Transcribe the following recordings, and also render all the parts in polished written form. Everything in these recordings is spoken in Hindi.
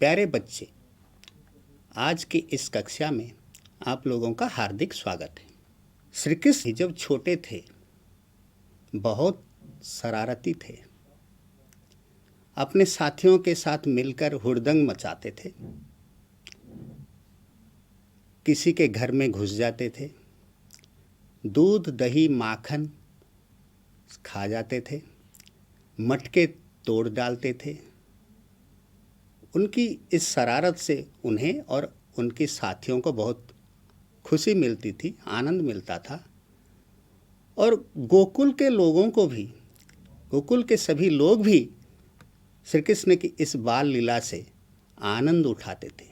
प्यारे बच्चे, आज की इस कक्षा में आप लोगों का हार्दिक स्वागत है। श्री कृष्ण जब छोटे थे बहुत शरारती थे। अपने साथियों के साथ मिलकर हुड़दंग मचाते थे, किसी के घर में घुस जाते थे, दूध दही माखन खा जाते थे, मटके तोड़ डालते थे। उनकी इस शरारत से उन्हें और उनके साथियों को बहुत खुशी मिलती थी, आनंद मिलता था। और गोकुल के लोगों को भी, गोकुल के सभी लोग भी श्री कृष्ण की इस बाल लीला से आनंद उठाते थे।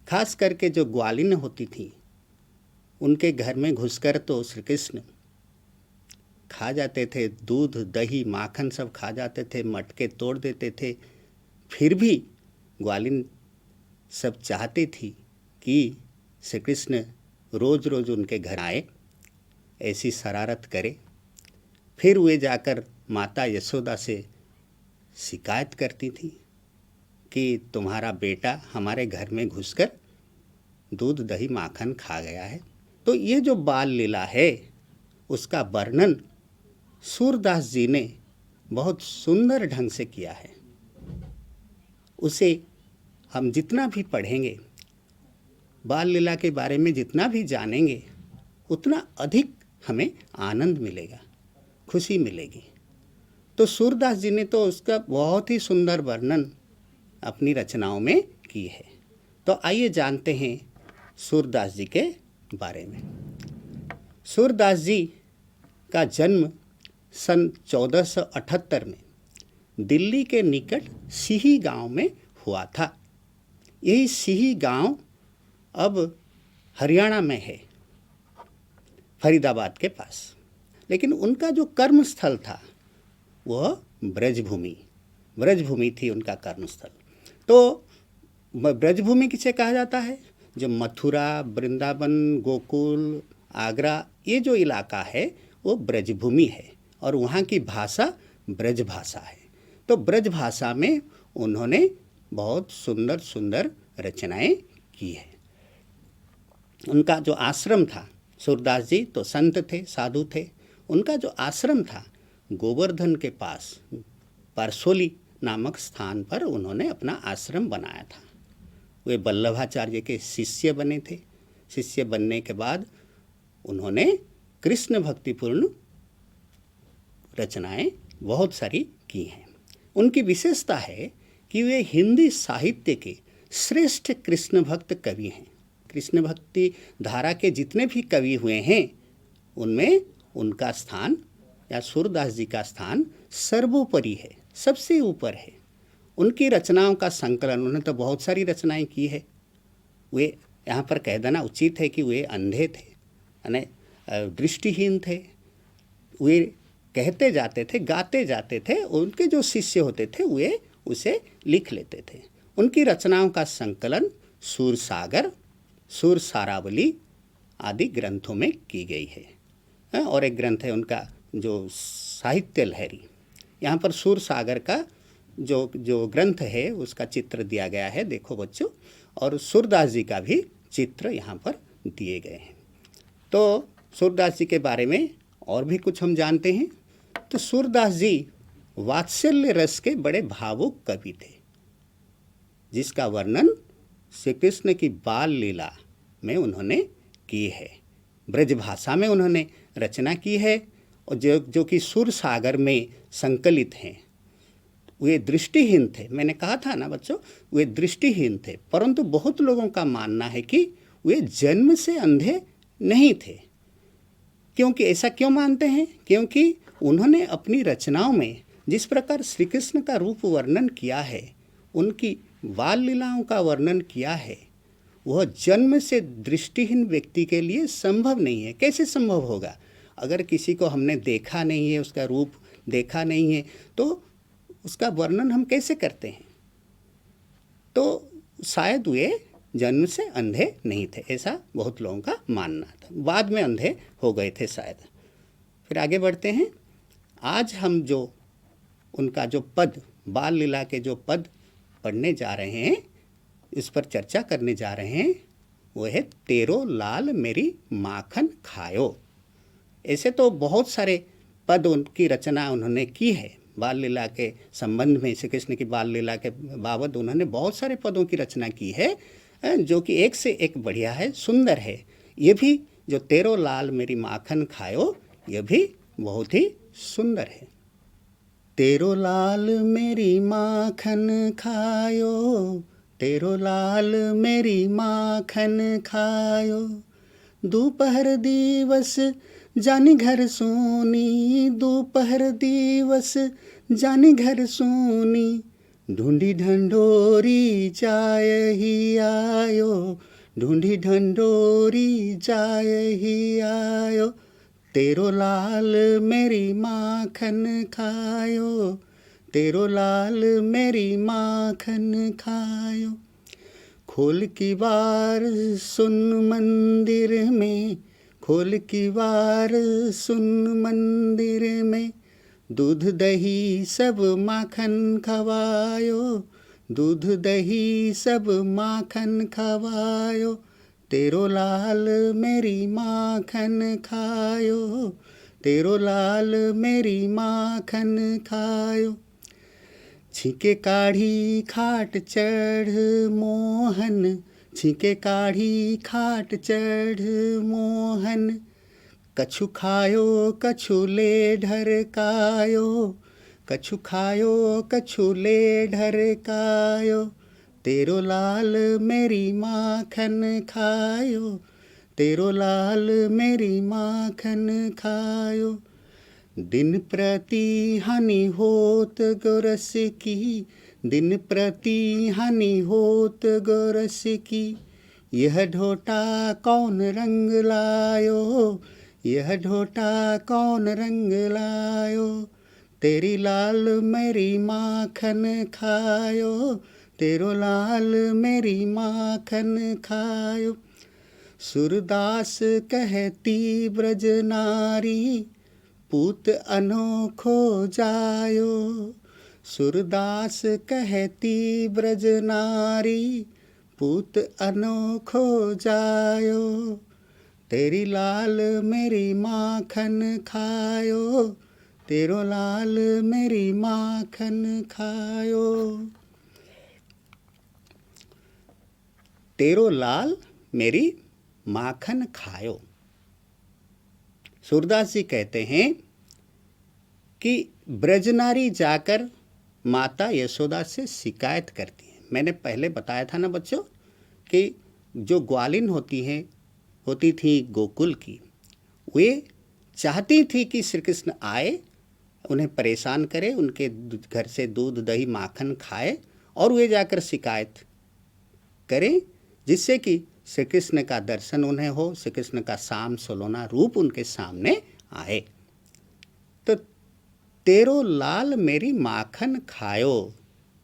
खास करके जो ग्वालिन होती थी, उनके घर में घुसकर तो श्री कृष्ण खा जाते थे, दूध दही माखन सब खा जाते थे, मटके तोड़ देते थे। फिर भी ग्वालिन सब चाहती थी कि श्री कृष्ण रोज़ रोज़ उनके घर आए, ऐसी शरारत करे। फिर वे जाकर माता यशोदा से शिकायत करती थी कि तुम्हारा बेटा हमारे घर में घुसकर दूध दही माखन खा गया है। तो ये जो बाल लीला है उसका वर्णन सूरदास जी ने बहुत सुंदर ढंग से किया है। उसे हम जितना भी पढ़ेंगे, बाल लीला के बारे में जितना भी जानेंगे, उतना अधिक हमें आनंद मिलेगा, खुशी मिलेगी। तो सूरदास जी ने तो उसका बहुत ही सुंदर वर्णन अपनी रचनाओं में की है। तो आइए जानते हैं सूरदास जी के बारे में। सूरदास जी का जन्म सन 1478 में दिल्ली के निकट सिही गांव में हुआ था। यही सिही गांव अब हरियाणा में है, फरीदाबाद के पास। लेकिन उनका जो कर्म स्थल था वह ब्रजभूमि थी उनका कर्मस्थल। तो ब्रजभूमि किसे कहा जाता है? जो मथुरा, वृंदावन, गोकुल, आगरा, ये जो इलाका है वो ब्रजभूमि है और वहाँ की भाषा ब्रज भाषा है। तो ब्रज भाषा में उन्होंने बहुत सुंदर सुंदर रचनाएं की है। उनका जो आश्रम था, सूरदास जी तो संत थे, साधु थे। उनका जो आश्रम था गोवर्धन के पास परसोली नामक स्थान पर उन्होंने अपना आश्रम बनाया था। वे वल्लभाचार्य के शिष्य बने थे। शिष्य बनने के बाद उन्होंने कृष्ण भक्तिपूर्ण रचनाएं बहुत सारी की हैं। उनकी विशेषता है कि वे हिंदी साहित्य के श्रेष्ठ कृष्ण भक्त कवि हैं। कृष्ण भक्ति धारा के जितने भी कवि हुए हैं उनमें उनका स्थान या सूरदास जी का स्थान सर्वोपरि है, सबसे ऊपर है। उनकी रचनाओं का संकलन, उन्होंने तो बहुत सारी रचनाएं की है। वे यहाँ पर कह देना उचित है कि वे अंधे थे, यानी दृष्टिहीन थे। वे कहते जाते थे, गाते जाते थे, उनके जो शिष्य होते थे वे उसे लिख लेते थे। उनकी रचनाओं का संकलन सूरसागर, सूरसारावली आदि ग्रंथों में की गई है। और एक ग्रंथ है उनका जो साहित्य लहरी। यहाँ पर सूरसागर का जो ग्रंथ है उसका चित्र दिया गया है, देखो बच्चों, और सूरदास जी का भी चित्र यहाँ पर दिए गए हैं। तो सूरदास जी के बारे में और भी कुछ हम जानते हैं। तो सूरदास जी वात्सल्य रस के बड़े भावुक कवि थे, जिसका वर्णन श्री कृष्ण की बाल लीला में उन्होंने की है। ब्रज भाषा में उन्होंने रचना की है और जो कि सूरसागर में संकलित हैं। वे दृष्टिहीन थे, मैंने कहा था ना बच्चों, वे दृष्टिहीन थे, परंतु बहुत लोगों का मानना है कि वे जन्म से अंधे नहीं थे। क्योंकि ऐसा क्यों मानते हैं? क्योंकि उन्होंने अपनी रचनाओं में जिस प्रकार श्री कृष्ण का रूप वर्णन किया है, उनकी बाल लीलाओं का वर्णन किया है, वह जन्म से दृष्टिहीन व्यक्ति के लिए संभव नहीं है। कैसे संभव होगा? अगर किसी को हमने देखा नहीं है, उसका रूप देखा नहीं है, तो उसका वर्णन हम कैसे करते हैं? तो शायद वे जन्म से अंधे नहीं थे, ऐसा बहुत लोगों का मानना था। बाद में अंधे हो गए थे शायद। फिर आगे बढ़ते हैं। आज हम जो उनका जो पद, बाल लीला के जो पद पढ़ने जा रहे हैं, इस पर चर्चा करने जा रहे हैं, वो है तेरो लाल मेरी माखन खायो। ऐसे तो बहुत सारे पद उनकी रचना उन्होंने की है बाल लीला के संबंध में। श्री कृष्ण की बाल लीला के बाबत उन्होंने बहुत सारे पदों की रचना की है, जो कि एक से एक बढ़िया है, सुंदर है। ये भी जो तेरो लाल मेरी माखन खायो, ये भी बहुत ही सुंदर है। तेरो लाल मेरी माखन खायो, तेरो लाल मेरी माखन खायो, दोपहर दिवस जानी घर सोनी, दोपहर दिवस जानी घर सोनी, ढूंढी ढंढोरी जाय ही आयो, ढूंढी ढंढोरी जाय ही आयो, तेरो लाल मेरी माखन खायो, तेरो लाल मेरी माखन खायो। खोल की बार सुन मंदिर में, खोल की बार सुन मंदिर में, दूध दही सब माखन खवायो, दूध दही सब माखन खवायो, तेरो लाल मेरी माखन खायो, तेरो लाल मेरी माखन खायो। छीके काढ़ी खाट चढ़ मोहन, छीके काढ़ी खाट चढ़ मोहन, कछु खायो कछु ले ढरकायो, कछु खायो कछु ले ढरकायो, तेरो लाल मेरी माखन खायो, तेरो लाल मेरी माखन खायो। दिन प्रति हानि होत गोरस की, दिन प्रति हानि होत गोरस की, यह ढोटा कौन रंग लायो, यह ढोटा कौन रंग लायो, तेरी लाल मेरी माखन खायो, तेरो लाल मेरी माखन खायो। सूरदास कहती ब्रज नारी, पूत अनोखो जायो, सूरदास कहती ब्रज नारी, पूत अनोखो जायो, तेरी लाल मेरी माखन खायो, तेरो लाल मेरी माखन खायो। तेरो लाल मेरी माखन खायो। सूरदास जी कहते हैं कि ब्रजनारी जाकर माता यशोदा से शिकायत करती है। मैंने पहले बताया था ना बच्चों कि जो ग्वालिन होती थी गोकुल की, वे चाहती थी कि श्री कृष्ण आए, उन्हें परेशान करे, उनके घर से दूध दही माखन खाए और वे जाकर शिकायत करें, जिससे कि श्री कृष्ण का दर्शन उन्हें हो, श्री कृष्ण का शाम सलोना रूप उनके सामने आए। तो तेरो लाल मेरी माखन खायो,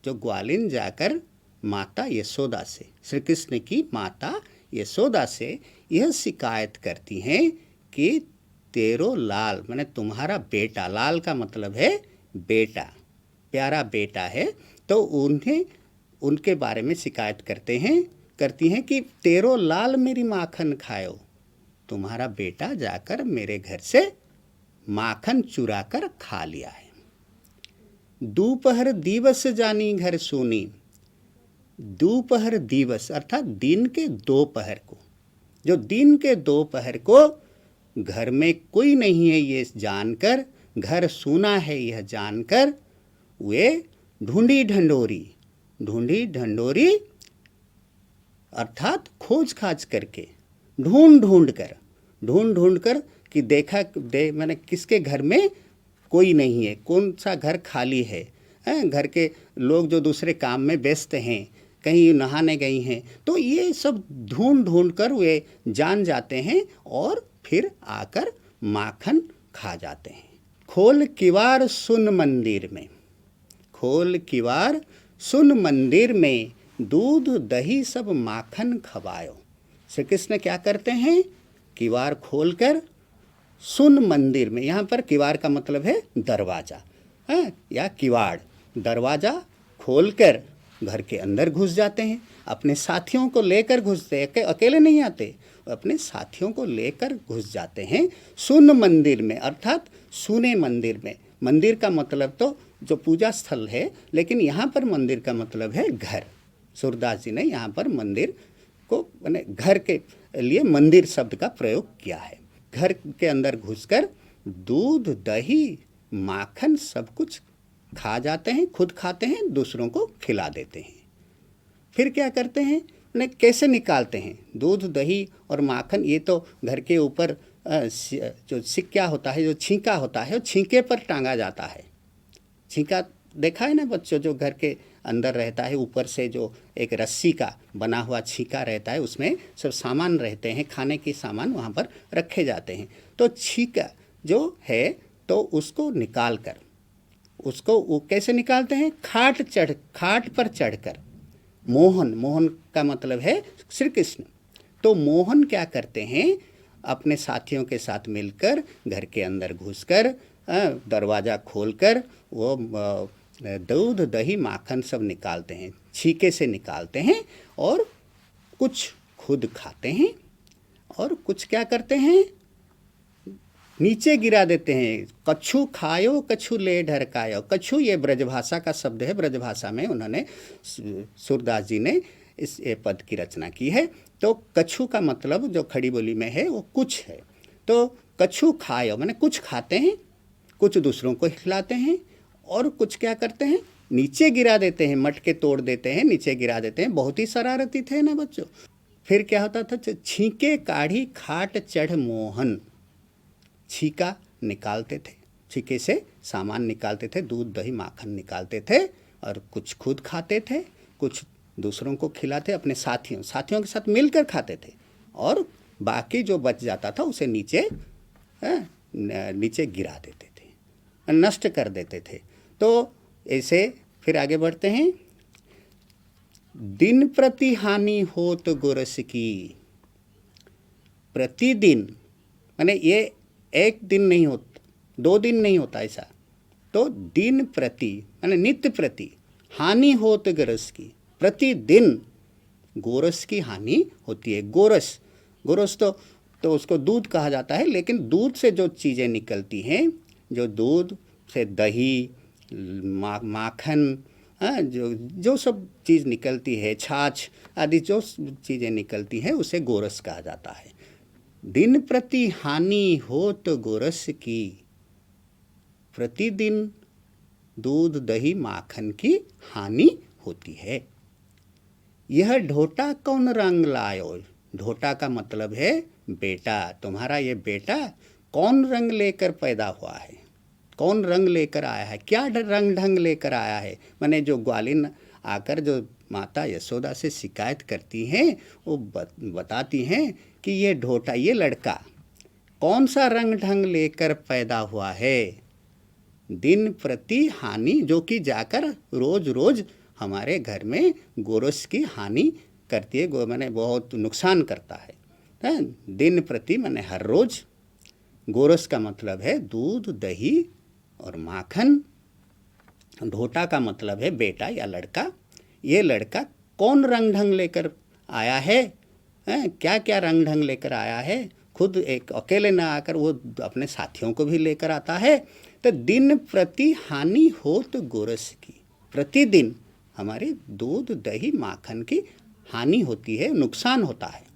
जो ग्वालिन जाकर माता यशोदा से, श्री कृष्ण की माता यशोदा से यह शिकायत करती हैं कि तेरो लाल माने तुम्हारा बेटा, लाल का मतलब है बेटा, प्यारा बेटा है, तो उन्हें उनके बारे में शिकायत करती हैं कि तेरो लाल मेरी माखन खायो, तुम्हारा बेटा जाकर मेरे घर से माखन चुरा कर खा लिया है। दोपहर दिवस जानी घर सोनी, दोपहर दिवस अर्थात दिन के दोपहर को, जो दिन के दोपहर को घर में कोई नहीं है ये जानकर, घर सूना है यह जानकर, वे ढूंढी ढंढोरी अर्थात खोज खाज करके, ढूंढ कर कि देखा मैंने किसके घर में कोई नहीं है, कौन सा घर खाली है, घर के लोग जो दूसरे काम में व्यस्त हैं, कहीं नहाने गई हैं, तो ये सब ढूंढ कर वे जान जाते हैं और फिर आकर माखन खा जाते हैं। खोल किवाड़ सुन मंदिर में, खोल किवाड़ सुन मंदिर में, दूध दही सब माखन खवायो। श्री कृष्ण क्या करते हैं, किवाड़ खोलकर सुन मंदिर में, यहाँ पर किवाड़ का मतलब है दरवाज़ा, या किवाड़, दरवाज़ा खोलकर घर के अंदर घुस जाते हैं, अपने साथियों को लेकर घुसते हैं, अकेले नहीं आते, अपने साथियों को लेकर घुस जाते हैं सुन मंदिर में, अर्थात सुने मंदिर में। मंदिर का मतलब तो जो पूजा स्थल है, लेकिन यहाँ पर मंदिर का मतलब है घर। सूरदास जी ने यहाँ पर मंदिर को मैंने घर के लिए मंदिर शब्द का प्रयोग किया है। घर के अंदर घुसकर दूध, दही, माखन सब कुछ खा जाते हैं, खुद खाते हैं, दूसरों को खिला देते हैं। फिर क्या करते हैं, उन्हें कैसे निकालते हैं? दूध, दही और माखन ये तो घर के ऊपर जो सिक्का होता है, जो छींका होता है, वो छींके पर टांगा जाता है। छींका देखा है ना बच्चों, जो घर के अंदर रहता है, ऊपर से जो एक रस्सी का बना हुआ छींका रहता है, उसमें सब सामान रहते हैं, खाने के सामान वहाँ पर रखे जाते हैं। तो छींका जो है तो उसको निकाल कर, उसको वो कैसे निकालते हैं? खाट पर चढ़कर। मोहन का मतलब है श्री कृष्ण। तो मोहन क्या करते हैं, अपने साथियों के साथ मिलकर घर के अंदर घुसकर दरवाज़ा खोलकर वो दूध, दही, माखन सब निकालते हैं, छीके से निकालते हैं, और कुछ खुद खाते हैं और कुछ क्या करते हैं, नीचे गिरा देते हैं। कछु खायो कछु ले ढरकायो। कछु ये ब्रजभाषा का शब्द है, ब्रजभाषा में उन्होंने, सूरदास जी ने इस पद की रचना की है। तो कछु का मतलब जो खड़ी बोली में है वो कुछ है। तो कछु खायो माने कुछ खाते हैं, कुछ दूसरों को खिलाते हैं, और कुछ क्या करते हैं, नीचे गिरा देते हैं, मटके तोड़ देते हैं, नीचे गिरा देते हैं। बहुत ही शरारती थे ना बच्चों। फिर क्या होता था, छींके काढ़ी खाट चढ़ मोहन। छीका निकालते थे, छीके से सामान निकालते थे, दूध, दही, माखन निकालते थे, और कुछ खुद खाते थे, कुछ दूसरों को खिलाते, अपने साथियों के साथ मिलकर खाते थे, और बाकी जो बच जाता था उसे नीचे गिरा देते थे, नष्ट कर देते थे। तो ऐसे फिर आगे बढ़ते हैं। दिन प्रति हानि होत गोरस की। प्रतिदिन माने ये एक दिन नहीं होता, 2 दिन नहीं होता ऐसा, तो दिन प्रति माने नित्य प्रति, हानि होत गोरस की, प्रतिदिन गोरस की हानि होती है। गोरस तो उसको दूध कहा जाता है, लेकिन दूध से जो चीज़ें निकलती हैं, जो दूध से दही, माखन, जो सब चीज़ निकलती है, छाछ आदि जो चीज़ें निकलती हैं, उसे गोरस कहा जाता है। दिन प्रति हानि होत गोरस की। प्रतिदिन दूध, दही, माखन की हानि होती है। यह ढोटा कौन रंग लायो? ढोटा का मतलब है बेटा। तुम्हारा ये बेटा कौन रंग लेकर पैदा हुआ है, कौन रंग लेकर आया है, क्या रंग ढंग लेकर आया है? माने जो ग्वालिन आकर जो माता यशोदा से शिकायत करती हैं, वो बताती हैं कि ये ढोटा, ये लड़का कौन सा रंग ढंग लेकर पैदा हुआ है। दिन प्रति हानि, जो कि जाकर रोज रोज हमारे घर में गोरस की हानि करती है, माने बहुत नुकसान करता है। दिन प्रति माने हर रोज। गोरस का मतलब है दूध, दही और माखन। ढोटा का मतलब है बेटा या लड़का। ये लड़का कौन रंग ढंग लेकर आया है, क्या क्या रंग ढंग लेकर आया है। खुद एक अकेले ना आकर वो अपने साथियों को भी लेकर आता है। तो दिन प्रति हानि होत गोरस की। प्रतिदिन हमारे दूध, दही, माखन की हानि होती है, नुकसान होता है।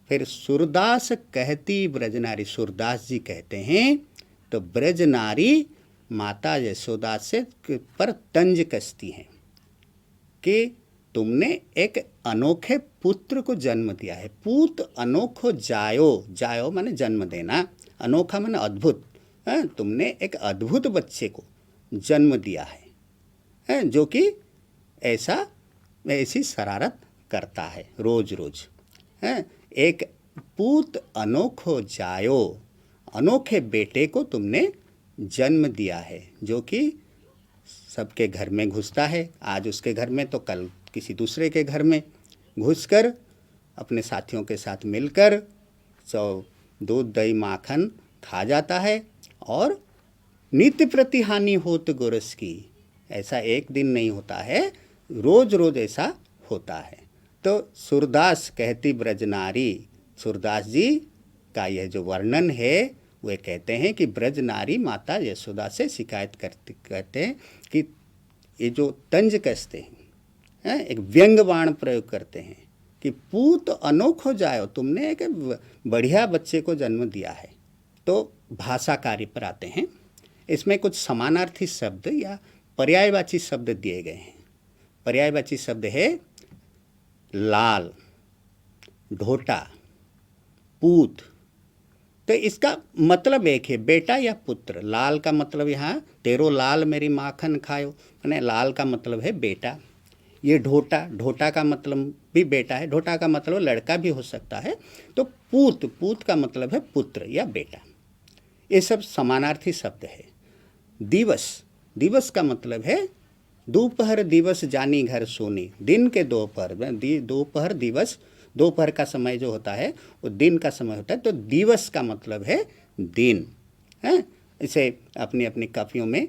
फिर सूरदास कहती ब्रजनारी, सूरदास जी कहते हैं तो ब्रजनारी माता यशोदा से पर तंज कसती हैं कि तुमने एक अनोखे पुत्र को जन्म दिया है। पूत अनोखो जायो माने जन्म देना, अनोखा माने अद्भुत। तुमने एक अद्भुत बच्चे को जन्म दिया है, जो कि ऐसी शरारत करता है रोज रोज। एक पूत अनोखो जायो, अनोखे बेटे को तुमने जन्म दिया है, जो कि सबके घर में घुसता है। आज उसके घर में तो कल किसी दूसरे के घर में घुसकर अपने साथियों के साथ मिलकर दूध, दही, माखन खा जाता है। और नित्य प्रति हानि होत गोरस की, ऐसा एक दिन नहीं होता है, रोज रोज ऐसा होता है। तो सूरदास कहती ब्रजनारी, सूरदास जी का यह जो वर्णन है वे कहते हैं कि ब्रजनारी माता यशोदा से शिकायत करते कहते हैं कि ये जो तंज कसते हैं, एक व्यंग बाण प्रयोग करते हैं कि पूत अनोखो जाओ, तुमने एक बढ़िया बच्चे को जन्म दिया है। तो भाषा कार्य पर आते हैं। इसमें कुछ समानार्थी शब्द या पर्यायवाची शब्द दिए गए हैं। पर्यायवाची शब्द है लाल, ढोटा, पूत। तो इसका मतलब एक है, बेटा या पुत्र। लाल का मतलब यहाँ तेरो लाल मेरी माखन खायो, माने लाल का मतलब है बेटा। ये ढोटा, ढोटा का मतलब भी बेटा है, ढोटा का मतलब लड़का भी हो सकता है। तो पूत, पूत का मतलब है पुत्र या बेटा। ये सब समानार्थी शब्द है। दिवस, दिवस का मतलब है दोपहर दिवस जानी घर सोनी, दिन के दोपहर, दोपहर दिवस, दोपहर का समय जो होता है वो दिन का समय होता है। तो दिवस का मतलब है दिन है। इसे अपनी अपनी कापियों में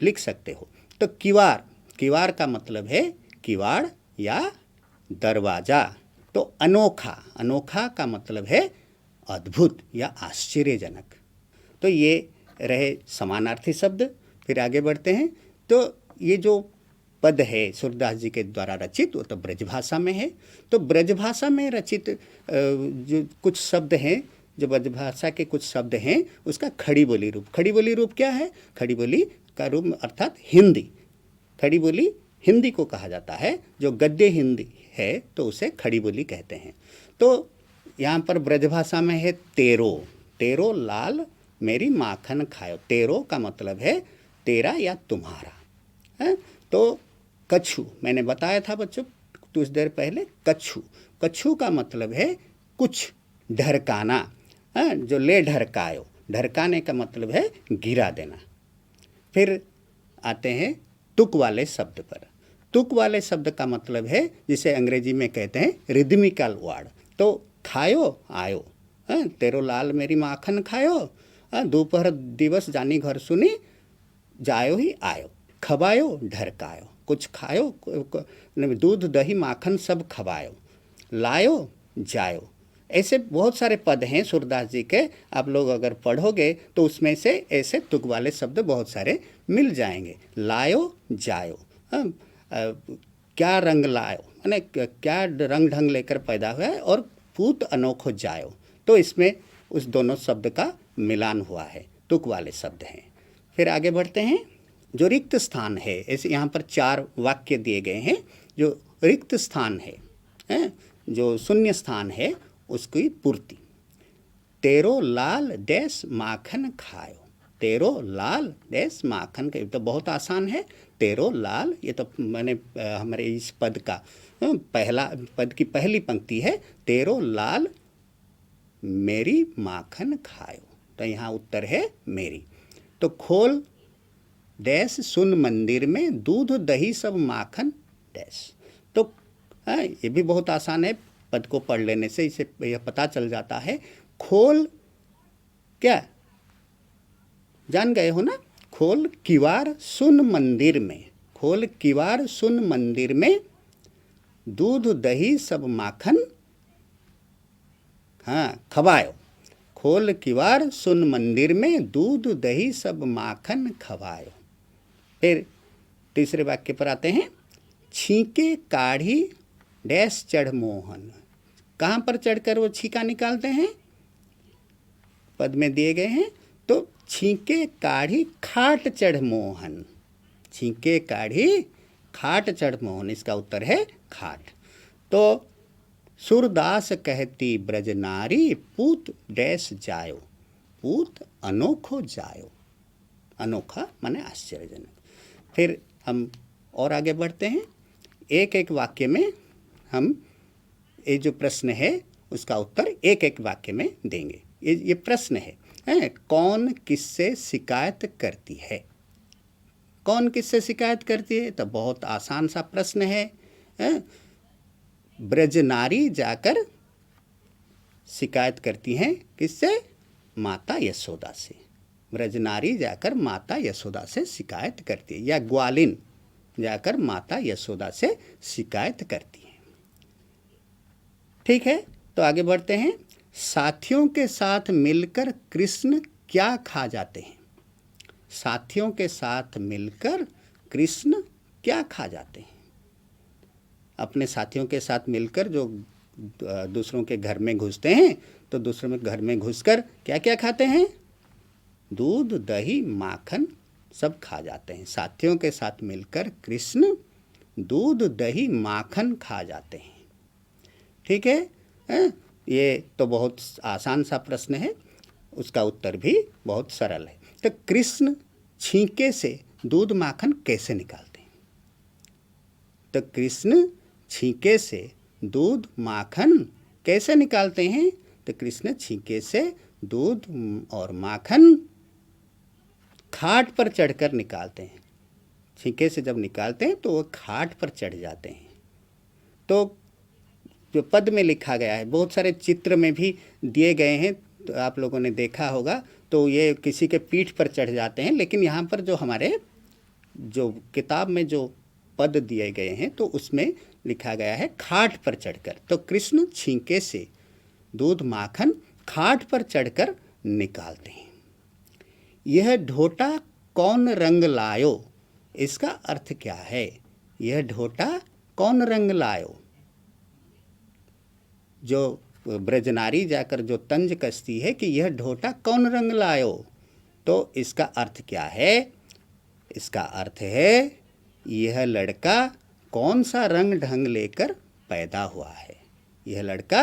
लिख सकते हो। तो किवाड़, किवाड़ का मतलब है किवाड़ या दरवाज़ा। तो अनोखा, अनोखा का मतलब है अद्भुत या आश्चर्यजनक। तो ये रहे समानार्थी शब्द। फिर आगे बढ़ते हैं। तो ये जो पद है सूरदास जी के द्वारा रचित, वो तो ब्रजभाषा में है। तो ब्रजभाषा में रचित जो कुछ शब्द हैं, जो ब्रजभाषा के कुछ शब्द हैं, उसका खड़ी बोली रूप। खड़ी बोली रूप क्या है? खड़ी बोली का रूप अर्थात हिंदी। खड़ी बोली हिंदी को कहा जाता है। जो गद्य हिंदी है तो उसे खड़ी बोली कहते हैं। तो यहाँ पर ब्रजभाषा में है तेरो, तेरो लाल मेरी माखन खायो। तेरो का मतलब है तेरा या तुम्हारा है। तो कछु, मैंने बताया था बच्चों कुछ देर पहले, कछु, कछु का मतलब है कुछ, ढरकाना है, जो ले ढरकायो, ढरकाने का मतलब है गिरा देना। फिर आते हैं तुक वाले शब्द पर। तुक वाले शब्द का मतलब है जिसे अंग्रेजी में कहते हैं रिदमिकल वर्ड। तो खायो आयो, तेरो लाल मेरी माखन खायो, दोपहर दिवस जानी घर सुनी, जायो ही आयो, खबायो ढरकायो, कुछ खायो, दूध दही माखन सब खबायो, लायो जायो। ऐसे बहुत सारे पद हैं सूरदास जी के। आप लोग अगर पढ़ोगे तो उसमें से ऐसे तुक वाले शब्द बहुत सारे मिल जाएंगे। लायो जायो, क्या रंग लायो, माने क्या रंग ढंग लेकर पैदा हुआ है, और पूत अनोखो जायो। तो इसमें उस दोनों शब्द का मिलान हुआ है, तुक वाले शब्द हैं। फिर आगे बढ़ते हैं। जो रिक्त स्थान है, ऐसे यहाँ पर 4 वाक्य दिए गए हैं। जो रिक्त स्थान है, जो शून्य स्थान है, उसकी पूर्ति। तेरो लाल डैश माखन खायो, तेरो लाल डैश माखन खायो। तो बहुत आसान है। तेरो लाल, ये तो मैंने हमारे इस पद का पहला पद की पहली पंक्ति है, तेरो लाल मेरी माखन खायो। तो यहाँ उत्तर है मेरी। तो खोल डैश सुन मंदिर में, दूध दही सब माखन डैश। तो ये भी बहुत आसान है, पद को पढ़ लेने से इसे यह पता चल जाता है। खोल क्या जान गए हो ना? खोल किवाड़ सुन मंदिर में, खोल किवाड़ सुन मंदिर में, दूध दही सब माखन खवायो। खोल किवाड़ सुन मंदिर में, दूध दही सब माखन खवायो। फिर तीसरे वाक्य पर आते हैं। छींके काढ़ी डैश चढ़ मोहन, कहाँ पर चढ़कर वो छींका निकालते हैं? पद में दिए गए हैं। तो छींके काढ़ी खाट चढ़ मोहन, छींके काढ़ी खाट चढ़ मोहन, इसका उत्तर है खाट। तो सूरदास कहती ब्रज नारी, पूत डैश जायो, पूत अनोखो जायो। अनोखा माने आश्चर्यजनक। फिर हम और आगे बढ़ते हैं। एक एक वाक्य में हम ये जो प्रश्न है उसका उत्तर एक एक वाक्य में देंगे। ये प्रश्न है, कौन किससे शिकायत करती है? कौन किससे शिकायत करती है? तो बहुत आसान सा प्रश्न है। ब्रजनारी जाकर शिकायत करती हैं किससे? माता यशोदा से। ब्रजनारी जाकर माता यशोदा से शिकायत करती है। या ग्वालिन, जाकर माता यशोदा से शिकायत करती हैं। ठीक है, तो आगे बढ़ते हैं। साथियों के साथ मिलकर कृष्ण क्या खा जाते हैं? साथियों के साथ मिलकर कृष्ण क्या खा जाते हैं? अपने साथियों के साथ मिलकर जो दूसरों के घर में घुसते हैं, तो दूसरों में घर में घुसकर क्या क्या खाते हैं? दूध, दही, माखन सब खा जाते हैं। साथियों के साथ मिलकर कृष्ण दूध, दही, माखन खा जाते हैं। ठीक है, ये तो बहुत आसान सा प्रश्न है, उसका उत्तर भी बहुत सरल है। तो कृष्ण छींके से दूध माखन कैसे निकालते हैं? तो कृष्ण छींके से दूध माखन कैसे निकालते हैं? तो कृष्ण छींके से दूध और माखन खाट पर चढ़कर निकालते हैं। छींके से जब निकालते हैं तो वो खाट पर चढ़ जाते हैं। तो जो पद में लिखा गया है, बहुत सारे चित्र में भी दिए गए हैं, तो आप लोगों ने देखा होगा। तो ये किसी के पीठ पर चढ़ जाते हैं, लेकिन यहाँ पर जो हमारे जो किताब में जो पद दिए गए हैं तो उसमें लिखा गया है खाट पर चढ़कर। तो कृष्ण छींके से दूध माखन खाट पर चढ़कर निकालते हैं। यह ढोटा कौन रंग लायो? इसका अर्थ क्या है? यह ढोटा कौन रंग लायो? जो ब्रजनारी जाकर जो तंज कसती है कि यह ढोटा कौन रंग लायो, तो इसका अर्थ क्या है? इसका अर्थ है यह लड़का कौन सा रंग ढंग लेकर पैदा हुआ है। यह लड़का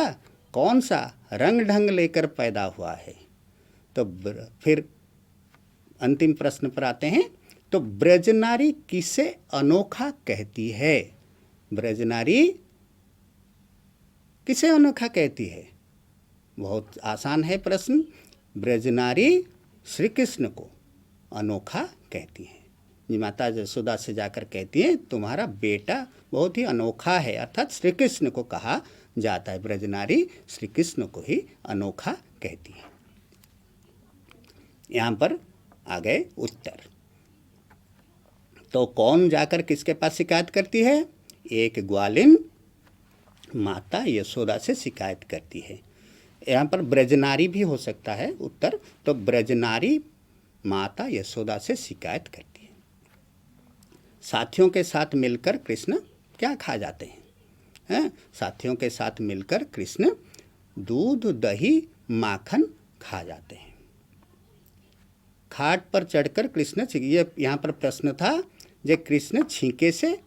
कौन सा रंग ढंग लेकर पैदा हुआ है। तो फिर अंतिम प्रश्न पर आते हैं। तो ब्रजनारी किसे अनोखा कहती है? ब्रजनारी किसे अनोखा कहती है? बहुत आसान है प्रश्न। ब्रजनारी श्री कृष्ण को अनोखा कहती है। माता यशोदा से जाकर कहती है तुम्हारा बेटा बहुत ही अनोखा है, अर्थात श्री कृष्ण को कहा जाता है। ब्रजनारी श्री कृष्ण को ही अनोखा कहती है। यहाँ पर आ गए उत्तर। तो कौन जाकर किसके पास शिकायत करती है? एक ग्वालिन माता यशोदा से शिकायत करती है। यहाँ पर ब्रजनारी भी हो सकता है उत्तर। तो ब्रजनारी माता यशोदा से शिकायत करती है। साथियों के साथ मिलकर कृष्ण क्या खा जाते हैं? साथियों के साथ मिलकर कृष्ण दूध, दही, माखन खा जाते हैं। खाट पर चढ़कर कृष्ण, ये यहाँ पर प्रश्न था जे कृष्ण छींके से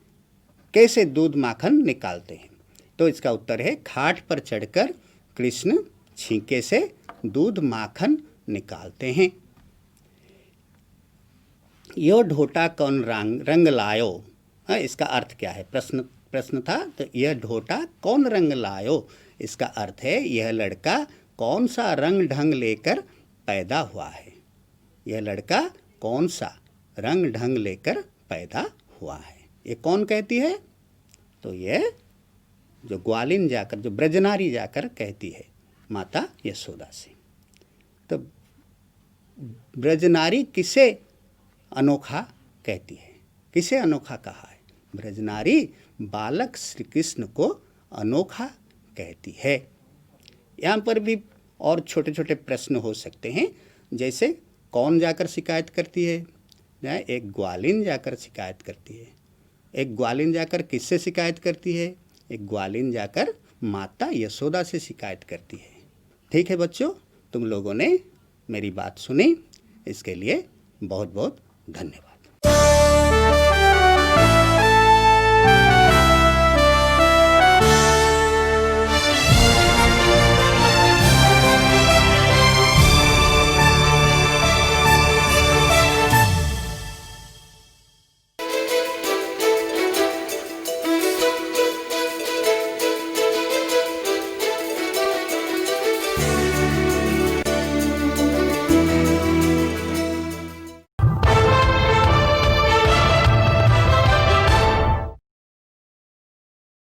कैसे दूध माखन निकालते हैं? तो इसका उत्तर है खाट पर चढ़कर कृष्ण छींके से दूध माखन निकालते हैं। यो ढोटा कौन रंग लायो? इसका अर्थ क्या है? प्रश्न था। तो यह ढोटा कौन रंग लायो, इसका अर्थ है यह लड़का कौन सा रंग ढंग लेकर पैदा हुआ है। यह लड़का कौन सा रंग ढंग लेकर पैदा हुआ है। ये कौन कहती है? तो ये जो ग्वालिन जाकर, जो ब्रजनारी जाकर कहती है माता यशोदा से। तो ब्रजनारी किसे अनोखा कहती है? किसे अनोखा कहा है? ब्रजनारी बालक श्री कृष्ण को अनोखा कहती है। यहाँ पर भी और छोटे छोटे प्रश्न हो सकते हैं, जैसे कौन जाकर शिकायत करती है? एक ग्वालिन जाकर शिकायत करती है। एक ग्वालिन जाकर किससे शिकायत करती है? एक ग्वालिन जाकर माता यशोदा से शिकायत करती है। ठीक है बच्चों, तुम लोगों ने मेरी बात सुनी, इसके लिए बहुत बहुत धन्यवाद।